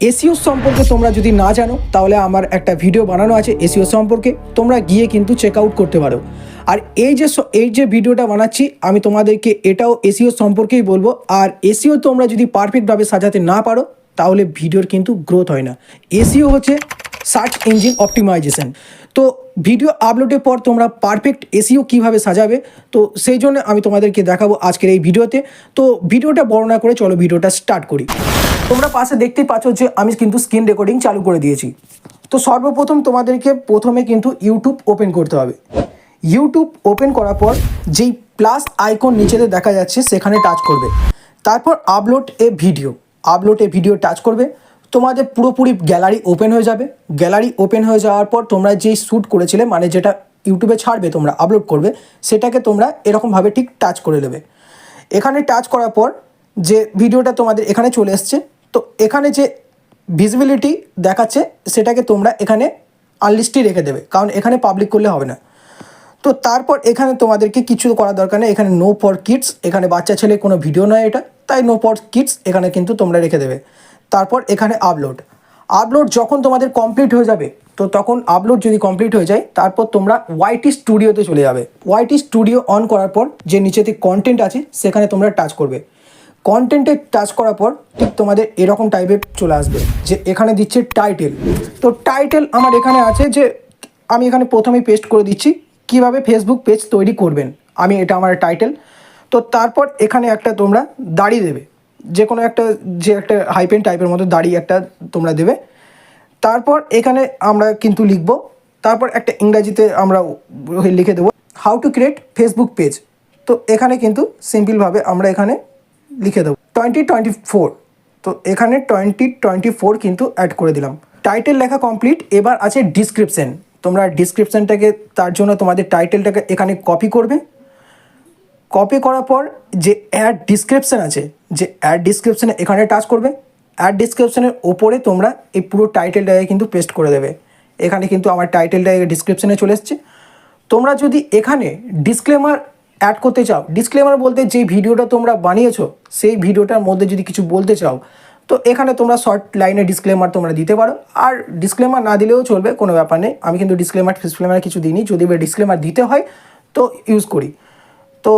SEO সম্পর্কে তোমরা যদি না জানো তাহলে আমার একটা ভিডিও বানানো আছে এসইও সম্পর্কে, তোমরা গিয়ে কিন্তু চেক আউট করতে পারো। আর এই যে ভিডিওটা বানাচ্ছি আমি তোমাদেরকে এটাও এসইও সম্পর্কেই বলবো। আর এসইও তোমরা যদি পারফেক্টভাবে সাজাতে না পারো তাহলে ভিডিওর কিন্তু গ্রোথ হয় না। এসইও হচ্ছে সার্চ ইঞ্জিন অপটিমাইজেশন। তো ভিডিও আপলোডের পর তোমরা পারফেক্ট এসইও কীভাবে সাজাবে, তো সেই জন্য আমি তোমাদেরকে দেখাবো আজকের এই ভিডিওতে। তো ভিডিওটা বড় না করে চলো ভিডিওটা স্টার্ট করি। তোমরা পাশে দেখতেই পাচ্ছ যে আমি কিন্তু স্ক্রিন রেকর্ডিং চালু করে দিয়েছি। তো সর্বপ্রথম তোমাদেরকে প্রথমে কিন্তু ইউটিউব ওপেন করতে হবে। ইউটিউব ওপেন করার পর যেই প্লাস আইকন নিচেতে দেখা যাচ্ছে সেখানে টাচ করবে। তারপর আপলোড এ ভিডিও টাচ করবে। তোমাদের পুরোপুরি গ্যালারি ওপেন হয়ে যাবে। গ্যালারি ওপেন হয়ে যাওয়ার পর তোমরা যেই শ্যুট করেছিলে, মানে যেটা ইউটিউবে ছাড়বে তোমরা আপলোড করবে, সেটাকে তোমরা এরকমভাবে ঠিক টাচ করে নেবে। এখানে টাচ করার পর যে ভিডিওটা তোমাদের এখানে চলে এসছে, তো এখানে যে ভিজিবিলিটি দেখাচ্ছে সেটাকে তোমরা এখানে আনলিস্টই রেখে দেবে, কারণ এখানে পাবলিক করলে হবে না। তো তারপর এখানে তোমাদেরকে কিছু করার দরকার নেই। এখানে নো ফর কিডস, এখানে বাচ্চা ছেলে কোনো ভিডিও নয় এটা, তাই নো ফর কিডস এখানে কিন্তু তোমরা রেখে দেবে। তারপর এখানে আপলোড যখন তোমাদের কমপ্লিট হয়ে যাবে, তো তখন আপলোড যদি কমপ্লিট হয়ে যায় তারপর তোমরা ওয়াইটি স্টুডিওতে চলে যাবে। ওয়াইটি স্টুডিও অন করার পর যে নিচেতে কন্টেন্ট আছে সেখানে তোমরা টাচ করবে। কন্টেন্টে টাচ করার পর ঠিক তোমাদের এরকম টাইপের চলে আসবে যে এখানে দিচ্ছে টাইটেল। তো টাইটেল আমার এখানে আছে, যে আমি এখানে প্রথমেই পেস্ট করে দিচ্ছি কিভাবে ফেসবুক পেজ তৈরি করবেন। আমি এটা আমার টাইটেল। তো তারপর এখানে একটা তোমরা দাড়ি দেবে, যে কোনো একটা হাইপেন টাইপের মতো দাড়ি একটা তোমরা দেবে। তারপর এখানে আমরা কিন্তু লিখব, তারপর একটা ইংরাজিতে আমরা লিখে দেবো how to create Facebook page. তো এখানে কিন্তু সিম্পলভাবে আমরা এখানে লিখে দেবো 2024। তো এখানে 2024 কিন্তু অ্যাড করে দিলাম। টাইটেল লেখা কমপ্লিট। এবার আছে ডিসক্রিপশন। তোমরা ডিসক্রিপশানটাকে, তার জন্য তোমাদের টাইটেলটাকে এখানে কপি করবে। কপি করার পর যে অ্যাড ডিসক্রিপশান আছে, যে অ্যাড ডিসক্রিপশানে এখানে টাচ করবে। অ্যাড ডিসক্রিপশানের ওপরে তোমরা এই পুরো টাইটেলটাকে কিন্তু পেস্ট করে দেবে। এখানে কিন্তু আমার টাইটেলটা ডিসক্রিপশানে চলে এসছে। তোমরা যদি এখানে ডিসক্লেমার অ্যাড করতে চাও, ডিসক্লেমার বলতে যে ভিডিওটা তোমরা বানিয়েছো সেই ভিডিওটার মধ্যে যদি কিছু বলতে চাও, তো এখানে তোমরা শর্ট লাইনে ডিসক্লেমার তোমরা দিতে পারো। আর ডিসক্লেমার না দিলেও চলবে, কোনো ব্যাপার নেই। আমি কিন্তু ডিসক্লেমার কিছু দিইনি, যদি ডিসক্লেমার দিতে হয় তো ইউজ করি। তো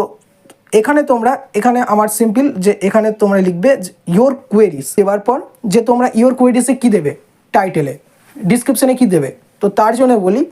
এখানে আমার সিম্পল যে এখানে তোমরা লিখবে ইয়োর কোয়েরিজ। দেওয়ার পর যে তোমরা ইয়োর কোয়েরিজে কী দেবে, টাইটেলে ডিসক্রিপশানে কী দেবে, তো তার জন্য বলি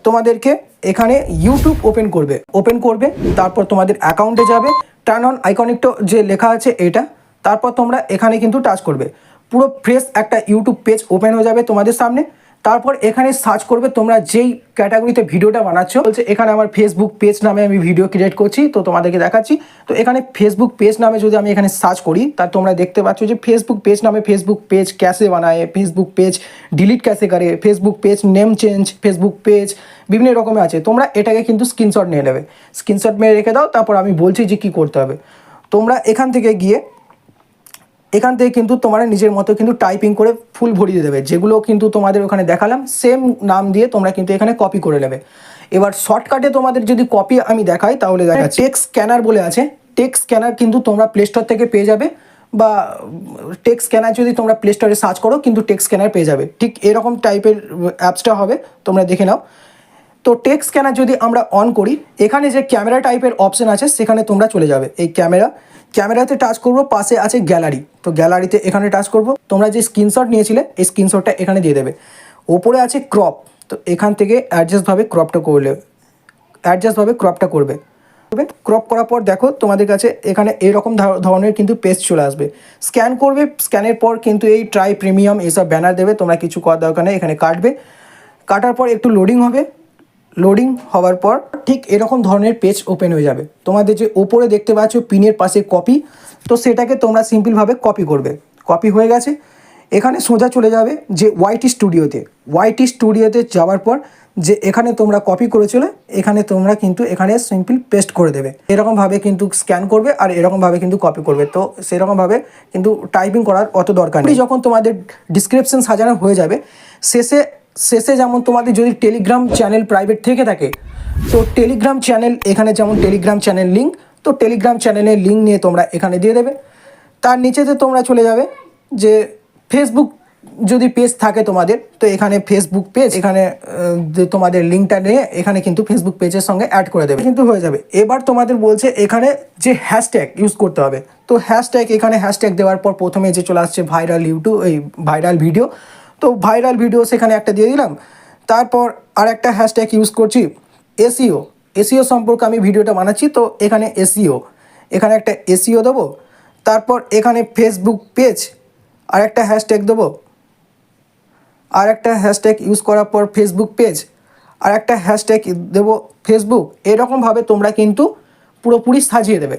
তোমাদেরকে এখানে ইউটিউব ওপেন করবে। তারপর তোমাদের অ্যাকাউন্টে যাবে, টার্ন অন আইকনিকটা যে লেখা আছে এটা, তারপর তোমরা এখানে কিন্তু টাচ করবে। পুরো ফ্রেশ একটা ইউটিউব পেজ ওপেন হয়ে যাবে তোমাদের সামনে। তারপর এখানে সার্চ করবে তোমরা যেই ক্যাটাগরিতে ভিডিওটা বানাচ্ছো। বলছে এখানে আমার ফেসবুক পেজ নামে আমি ভিডিও ক্রিয়েট করছি, তো তোমাদেরকে দেখাচ্ছি। তো এখানে ফেসবুক পেজ নামে যদি আমি এখানে সার্চ করি, তার তোমরা দেখতে পাচ্ছ যে ফেসবুক পেজ নামে ফেসবুক পেজ ক্যাসে বানায়, ফেসবুক পেজ ডিলিট ক্যাসে করে, Facebook page name change, Facebook page বিভিন্ন রকমের আছে। তোমরা এটাকে কিন্তু স্ক্রিনশট নিয়ে নেবে, স্ক্রিনশট নিয়ে রেখে দাও। তারপর আমি বলছি যে কী করতে হবে। তোমরা এখান থেকে কিন্তু তোমার নিজের মতো কিন্তু টাইপিং করে ফুল ভরিয়ে দেবে, যেগুলো কিন্তু তোমাদের ওখানে দেখালাম সেম নাম দিয়ে তোমরা কিন্তু এখানে কপি করে নেবে। এবার শর্টকাটে তোমাদের যদি কপি আমি দেখাই তাহলে দেখা টেক্সট স্ক্যানার বলে আছে। টেক্সট স্ক্যানার কিন্তু তোমরা প্লে স্টোর থেকে পেয়ে যাবে, বা টেক্সট স্ক্যানার যদি তোমরা প্লে স্টোরে সার্চ করো কিন্তু টেক্সট স্ক্যানার পেয়ে যাবে। ঠিক এরকম টাইপের অ্যাপসটা হবে, তোমরা দেখে নাও। তো টেক্সট স্ক্যানার যদি আমরা অন করি, এখানে যে ক্যামেরা টাইপের অপশান আছে সেখানে তোমরা চলে যাবে। এই ক্যামেরাতে টাচ করবো, পাশে আছে গ্যালারি। তো গ্যালারিতে এখানে টাচ করবো। তোমরা যে স্ক্রিনশট নিয়েছিলে এই স্ক্রিনশটটা এখানে দিয়ে দেবে। ওপরে আছে ক্রপ, তো এখান থেকে অ্যাডজাস্টভাবে ক্রপটা করবে। ক্রপ করার পর দেখো তোমাদের কাছে এখানে এইরকম ধরনের কিন্তু পেজ চলে আসবে। স্ক্যান করবে, স্ক্যানের পর কিন্তু এই ট্রাই প্রিমিয়াম এইসব ব্যানার দেবে। তোমরা কিছু করার দরকার নেই, এখানে কাটার পর একটু লোডিং হবে। লোডিং হওয়ার পর ঠিক এরকম ধরনের পেজ ওপেন হয়ে যাবে। তোমাদের যে ওপরে দেখতে পাচ্ছ পিনের পাশে কপি, তো সেটাকে তোমরা সিম্পলভাবে কপি করবে। কপি হয়ে গেছে, এখানে সোজা চলে যাবে যে ওয়াইটি স্টুডিওতে যাওয়ার পর যে এখানে তোমরা কপি করেছিলে, এখানে তোমরা কিন্তু এখানে সিম্পল পেস্ট করে দেবে। এরকমভাবে কিন্তু স্ক্যান করবে আর এরকমভাবে কিন্তু কপি করবে। তো সেরকমভাবে কিন্তু টাইপিং করার অত দরকার নেই। যখন তোমাদের ডিসক্রিপশন সাজানো হয়ে যাবে, শেষে যেমন তোমাদের যদি টেলিগ্রাম চ্যানেল প্রাইভেট থেকে থাকে, তো টেলিগ্রাম চ্যানেল এখানে যেমন টেলিগ্রাম চ্যানেল লিঙ্ক, তো টেলিগ্রাম চ্যানেলের লিঙ্ক নিয়ে তোমরা এখানে দিয়ে দেবে। তার নিচেতে তোমরা চলে যাবে যে যদি পেজ থাকে তোমাদের, তো এখানে ফেসবুক পেজ, এখানে যে তোমাদের লিঙ্কটা নিয়ে এখানে কিন্তু ফেসবুক পেজের সঙ্গে অ্যাড করে দেবে, কিন্তু হয়ে যাবে। এবার তোমাদের বলছে এখানে যে হ্যাশট্যাগ ইউজ করতে হবে। তো হ্যাশট্যাগ, এখানে হ্যাশট্যাগ দেওয়ার পর প্রথমে যে চলে আসছে ভাইরাল ইউটিউব, এই ভাইরাল ভিডিও, তো ভাইরাল ভিডিও সেখানে একটা দিয়ে দিলাম। তারপর আর একটা হ্যাশট্যাগ ইউজ করছি এসইও। এসইও সম্পর্কে আমি ভিডিওটা বানাচ্ছি, তো এখানে এসইও, এখানে একটা এসইও দেবো। তারপর এখানে ফেসবুক পেজ আর একটা হ্যাশট্যাগ দেবো, আর একটা হ্যাশট্যাগ ইউজ করার পর ফেসবুক পেজ আর একটা হ্যাশট্যাগ দেবো ফেসবুক। এরকমভাবে তোমরা কিন্তু পুরোপুরি সাজিয়ে দেবে।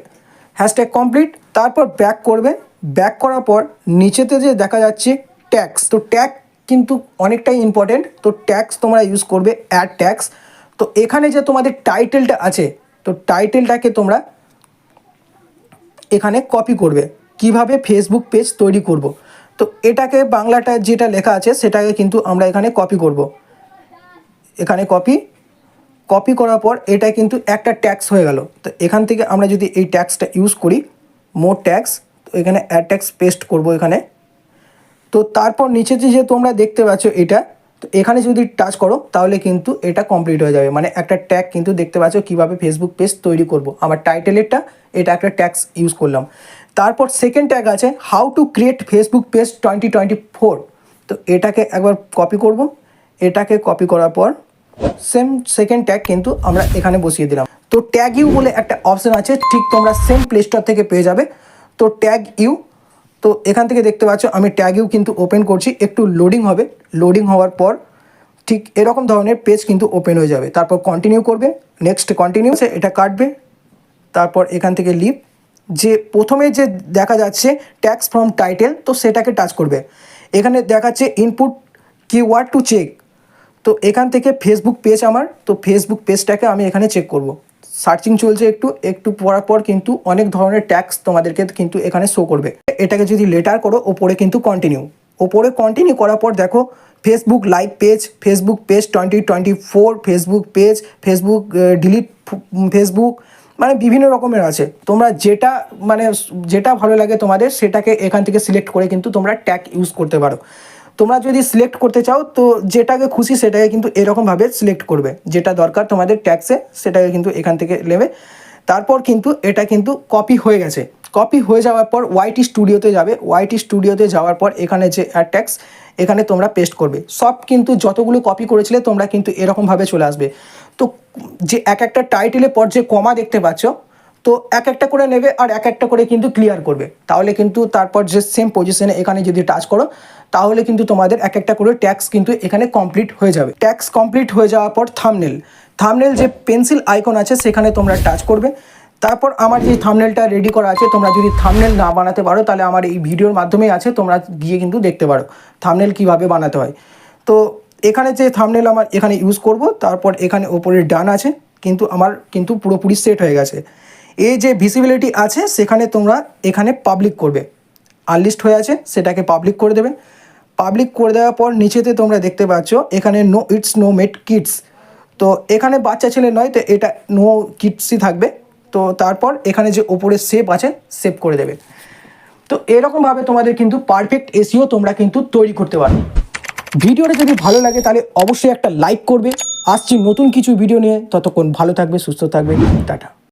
Hashtag complete. তারপর ব্যাক করবে। ব্যাক করার পর নিচেতে যে দেখা যাচ্ছে ট্যাক্স, তো ট্যাগ কিন্তু অনেকটাই ইম্পর্টেন্ট। তো ট্যাক্স তোমরা ইউজ করবে, অ্যাড ট্যাক্স। তো এখানে যে তোমাদের টাইটেলটা আছে, তো টাইটেলটাকে তোমরা এখানে কপি করবে। কিভাবে ফেসবুক পেজ তৈরি করব, তো এটাকে বাংলাটা যেটা লেখা আছে সেটাকে কিন্তু আমরা এখানে কপি করব। এখানে কপি করার পর এটা কিন্তু একটা ট্যাক্স হয়ে গেল। তো এখান থেকে আমরা যদি এই ট্যাক্সটা ইউজ করি, মোর ট্যাক্স, তো এখানে অ্যাড ট্যাক্স পেস্ট করব এখানে। তো তারপর নিচেতে যে তোমরা দেখতে পাচ্ছ এটা, তো এখানে যদি টাচ করো তাহলে কিন্তু এটা কমপ্লিট হয়ে যাবে। মানে একটা ট্যাগ কিন্তু দেখতে পাচ্ছ কীভাবে ফেসবুক পেজ তৈরি করব। আমার টাইটেলেরটা এটা একটা ট্যাক্স ইউজ করলাম। তারপর সেকেন্ড ট্যাগ আছে how to create Facebook page 2024। তো এটাকে একবার কপি করব। এটাকে কপি করার পর সেম সেকেন্ড ট্যাগ কিন্তু আমরা এখানে বসিয়ে দিলাম। তো ট্যাগ ইউ বলে একটা অপশান আছে, ঠিক তোমরা সেম প্লে স্টোর থেকে পেয়ে যাবে। তো ট্যাগ ইউ, তো এখান থেকে দেখতে পাচ্ছ আমি ট্যাগ ইউ কিন্তু ওপেন করছি, একটু লোডিং হবে। লোডিং হওয়ার পর ঠিক এরকম ধরনের পেজ কিন্তু ওপেন হয়ে যাবে। তারপর কন্টিনিউ করবে, নেক্সট কন্টিনিউ, এটা কাটবে। তারপর এখান থেকে লিভ, যে প্রথমে যে দেখা যাচ্ছে ট্যাক্স ফ্রম টাইটেল, তো সেটাকে টাচ করবে। এখানে দেখাচ্ছে ইনপুট কিওয়ার্ড টু চেক। তো এখান থেকে ফেসবুক পেজ আমার, তো ফেসবুক পেজটাকে আমি এখানে চেক করব। সার্চিং চলছে, একটু পড়ার পর কিন্তু অনেক ধরনের ট্যাক্স তোমাদেরকে কিন্তু এখানে শো করবে। এটাকে যদি লেটার করো, ওপরে কিন্তু কন্টিনিউ, ওপরে কন্টিনিউ করার পর দেখো Facebook like page, Facebook page 2024, Facebook page, Facebook delete Facebook, মানে বিভিন্ন রকমের আছে। তোমরা যেটা ভালো লাগে তোমাদের সেটাকে এখান থেকে সিলেক্ট করে কিন্তু তোমরা ট্যাগ ইউজ করতে পারো। তোমরা যদি সিলেক্ট করতে চাও তো যেটাকে খুশি সেটাকে কিন্তু এরকমভাবে সিলেক্ট করবে, যেটা দরকার তোমাদের ট্যাক্সে সেটাকে কিন্তু এখান থেকে নেবে। তারপর কিন্তু এটা কিন্তু কপি হয়ে গেছে। কপি হয়ে যাওয়ার পর ওয়াইটি স্টুডিওতে যাবে। ওয়াইটি স্টুডিওতে যাওয়ার পর এখানে যে অ্যাড ট্যাক্স এখানে তোমরা পেস্ট করবে। সব কিন্তু যতগুলো কপি করেছিলে তোমরা কিন্তু এরকমভাবে চলে আসবে। তো যে এক একটা টাইটেলের পর যে কমা দেখতে পাচ্ছ, তো এক একটা করে নেবে আর এক একটা করে কিন্তু ক্লিয়ার করবে। তাহলে কিন্তু তারপর যে সেম পজিশনে এখানে যদি টাচ করো তাহলে কিন্তু তোমাদের এক একটা করে ট্যাক্স কিন্তু এখানে কমপ্লিট হয়ে যাবে। ট্যাক্স কমপ্লিট হয়ে যাওয়ার পর থাম্বনেল যে পেন্সিল আইকন আছে সেখানে তোমরা টাচ করবে। তারপর আমার যে থাম্বনেলটা রেডি করা আছে, তোমরা যদি থাম্বনেল না বানাতে পারো তাহলে আমার এই ভিডিওর মাধ্যমেই আছে, তোমরা গিয়ে কিন্তু দেখতে পারো থাম্বনেল কীভাবে বানাতে হয়। তো এখানে যে থাম্বনেল আমার এখানে ইউজ করব। তারপর এখানে ওপরে ডান আছে, কিন্তু আমার কিন্তু পুরোপুরি সেট হয়ে গেছে। এই যে ভিজিবিলিটি আছে সেখানে তোমরা এখানে পাবলিক করবে। আনলিস্ট হয়ে আছে সেটাকে পাবলিক করে দেবে। পাবলিক করে দেওয়ার পর নিচেতে তোমরা দেখতে পাচ্ছ এখানে নো মেড কিডস। তো এখানে বাচ্চা ছেলে নয়, তো এটা নো কিডসই থাকবে। তো তারপর এখানে যে ওপরে সেভ আছে সেভ করে দেবে। তো এরকমভাবে তোমাদের কিন্তু পারফেক্ট এসইও তোমরা কিন্তু তৈরি করতে পারো। ভিডিওটা যদি ভালো লাগে তাহলে অবশ্যই একটা লাইক করবে। আসছি নতুন কিছু ভিডিও নিয়ে, ততক্ষণ ভালো থাকবে, সুস্থ থাকবে, টাটা।